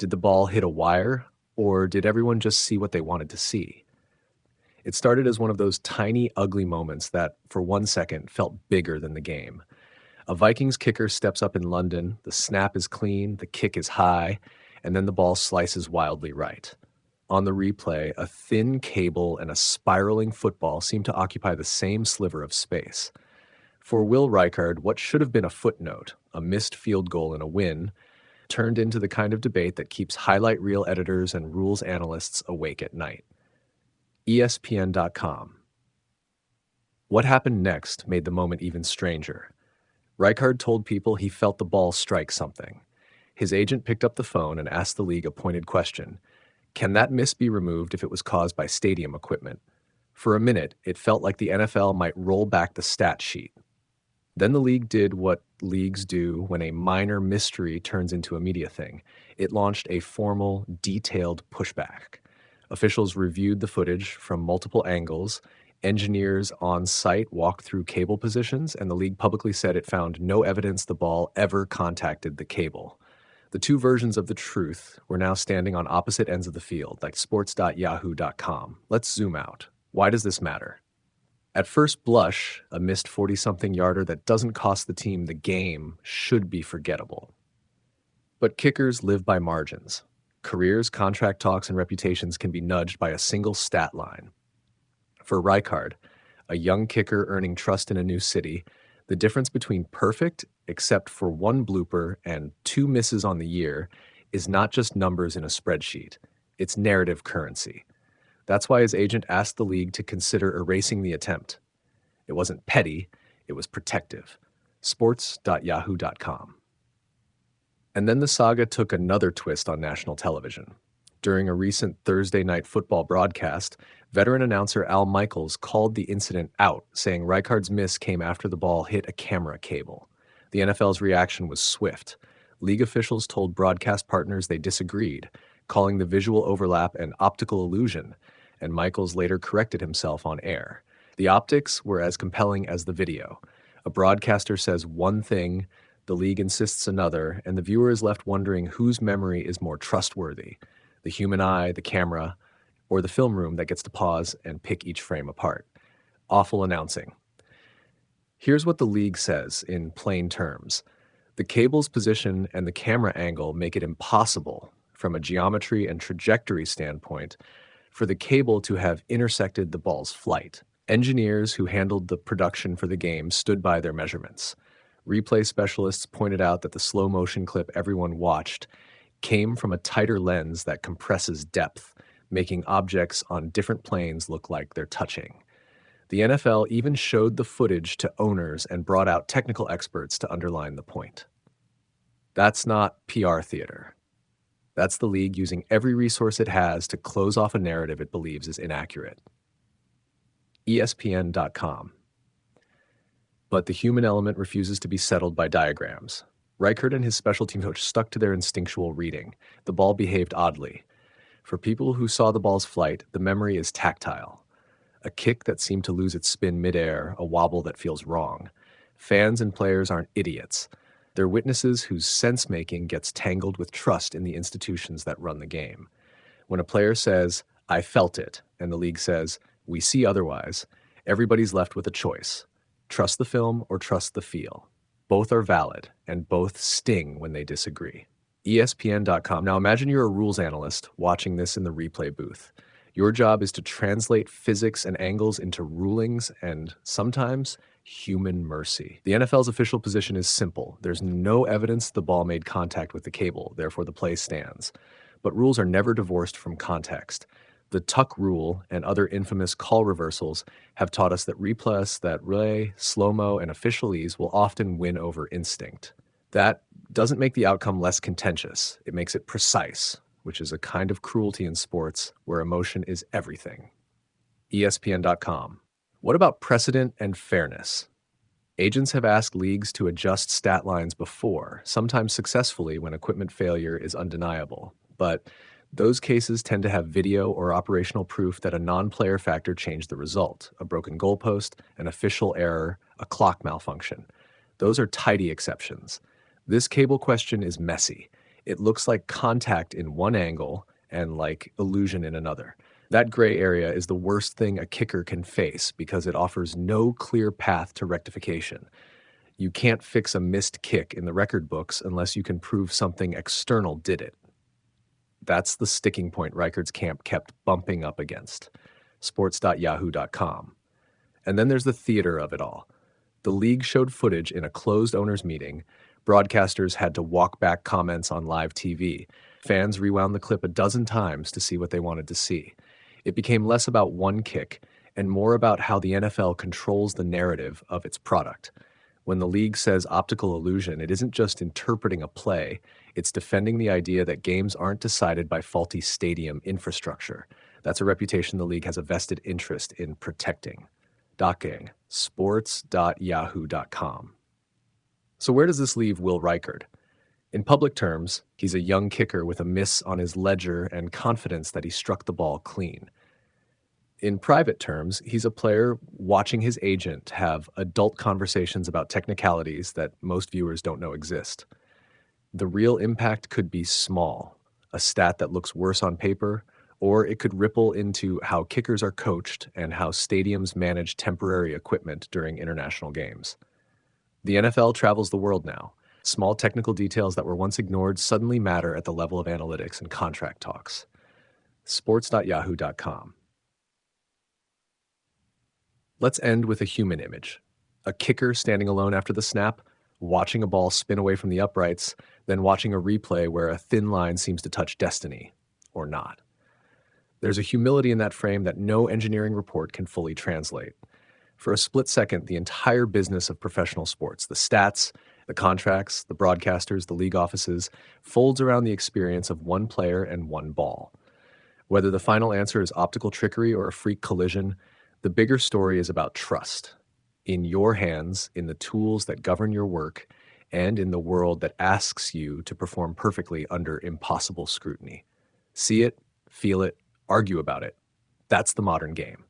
Did the ball hit a wire, or did everyone just see what they wanted to see? It started as one of those tiny, ugly moments that, for 1 second, felt bigger than the game. A Vikings kicker steps up in London, the snap is clean, the kick is high, and then the ball slices wildly right. On the replay, a thin cable and a spiraling football seem to occupy the same sliver of space. For Will Reichard, what should have been a footnote, a missed field goal and a win, turned into the kind of debate that keeps highlight reel editors and rules analysts awake at night. ESPN.com. What happened next made the moment even stranger. Reichard told people he felt the ball strike something. His agent picked up the phone and asked the league a pointed question. Can that miss be removed if it was caused by stadium equipment? For a minute, it felt like the NFL might roll back the stat sheet. Then the league did what leagues do when a minor mystery turns into a media thing. It launched a formal, detailed pushback. Officials reviewed the footage from multiple angles. Engineers on site walked through cable positions, and the league publicly said it found no evidence the ball ever contacted the cable. The two versions of the truth were now standing on opposite ends of the field, like sports.yahoo.com. Let's zoom out. Why does this matter? At first blush, a missed 40-something yarder that doesn't cost the team the game should be forgettable. But kickers live by margins. Careers, contract talks, and reputations can be nudged by a single stat line. For Reichard, a young kicker earning trust in a new city, the difference between perfect, except for one blooper, and 2 misses on the year is not just numbers in a spreadsheet. It's narrative currency. That's why his agent asked the league to consider erasing the attempt. It wasn't petty, it was protective. Sports.yahoo.com. And then the saga took another twist on national television. During a recent Thursday night football broadcast, veteran announcer Al Michaels called the incident out, saying Reichard's miss came after the ball hit a camera cable. The NFL's reaction was swift. League officials told broadcast partners they disagreed, calling the visual overlap an optical illusion, and Michaels later corrected himself on air. The optics were as compelling as the video. A broadcaster says one thing, the league insists another, and the viewer is left wondering whose memory is more trustworthy, the human eye, the camera, or the film room that gets to pause and pick each frame apart. Awful announcing. Here's what the league says in plain terms. The cable's position and the camera angle make it impossible, from a geometry and trajectory standpoint, for the cable to have intersected the ball's flight. Engineers who handled the production for the game stood by their measurements. Replay specialists pointed out that the slow motion clip everyone watched came from a tighter lens that compresses depth, making objects on different planes look like they're touching. The NFL even showed the footage to owners and brought out technical experts to underline the point. That's not PR theater. That's the league using every resource it has to close off a narrative it believes is inaccurate. ESPN.com. But the human element refuses to be settled by diagrams. Reichard and his special team coach stuck to their instinctual reading. The ball behaved oddly. For people who saw the ball's flight, the memory is tactile. A kick that seemed to lose its spin midair, a wobble that feels wrong. Fans and players aren't idiots. They're witnesses whose sense-making gets tangled with trust in the institutions that run the game. When a player says, "I felt it," and the league says, "We see otherwise," everybody's left with a choice. Trust the film or trust the feel. Both are valid, and both sting when they disagree. ESPN.com. Now imagine you're a rules analyst watching this in the replay booth. Your job is to translate physics and angles into rulings and, sometimes, human mercy. The NFL's official position is simple. There's no evidence the ball made contact with the cable, therefore the play stands. But rules are never divorced from context. The tuck rule and other infamous call reversals have taught us that replays, that relay, slow-mo, and officialese will often win over instinct. That doesn't make the outcome less contentious. It makes it precise, which is a kind of cruelty in sports where emotion is everything. ESPN.com. What about precedent and fairness? Agents have asked leagues to adjust stat lines before, sometimes successfully when equipment failure is undeniable. But those cases tend to have video or operational proof that a non-player factor changed the result, a broken goalpost, an official error, a clock malfunction. Those are tidy exceptions. This cable question is messy. It looks like contact in one angle and like illusion in another. That gray area is the worst thing a kicker can face because it offers no clear path to rectification. You can't fix a missed kick in the record books unless you can prove something external did it. That's the sticking point Reichard's camp kept bumping up against. Sports.yahoo.com. And then there's the theater of it all. The league showed footage in a closed owners' meeting. Broadcasters had to walk back comments on live TV. Fans rewound the clip a dozen times to see what they wanted to see. It became less about one kick and more about how the NFL controls the narrative of its product. When the league says optical illusion, it isn't just interpreting a play, it's defending the idea that games aren't decided by faulty stadium infrastructure. That's a reputation the league has a vested interest in protecting. Docking, sports.yahoo.com. So where does this leave Will Reichard? In public terms, he's a young kicker with a miss on his ledger and confidence that he struck the ball clean. In private terms, he's a player watching his agent have adult conversations about technicalities that most viewers don't know exist. The real impact could be small, a stat that looks worse on paper, or it could ripple into how kickers are coached and how stadiums manage temporary equipment during international games. The NFL travels the world now. Small technical details that were once ignored suddenly matter at the level of analytics and contract talks. Sports.yahoo.com. Let's end with a human image. A kicker standing alone after the snap, watching a ball spin away from the uprights, then watching a replay where a thin line seems to touch destiny, or not. There's a humility in that frame that no engineering report can fully translate. For a split second, the entire business of professional sports, the stats, the contracts, the broadcasters, the league offices, folds around the experience of one player and one ball. Whether the final answer is optical trickery or a freak collision, the bigger story is about trust. In your hands, in the tools that govern your work, and in the world that asks you to perform perfectly under impossible scrutiny. See it, feel it, argue about it. That's the modern game.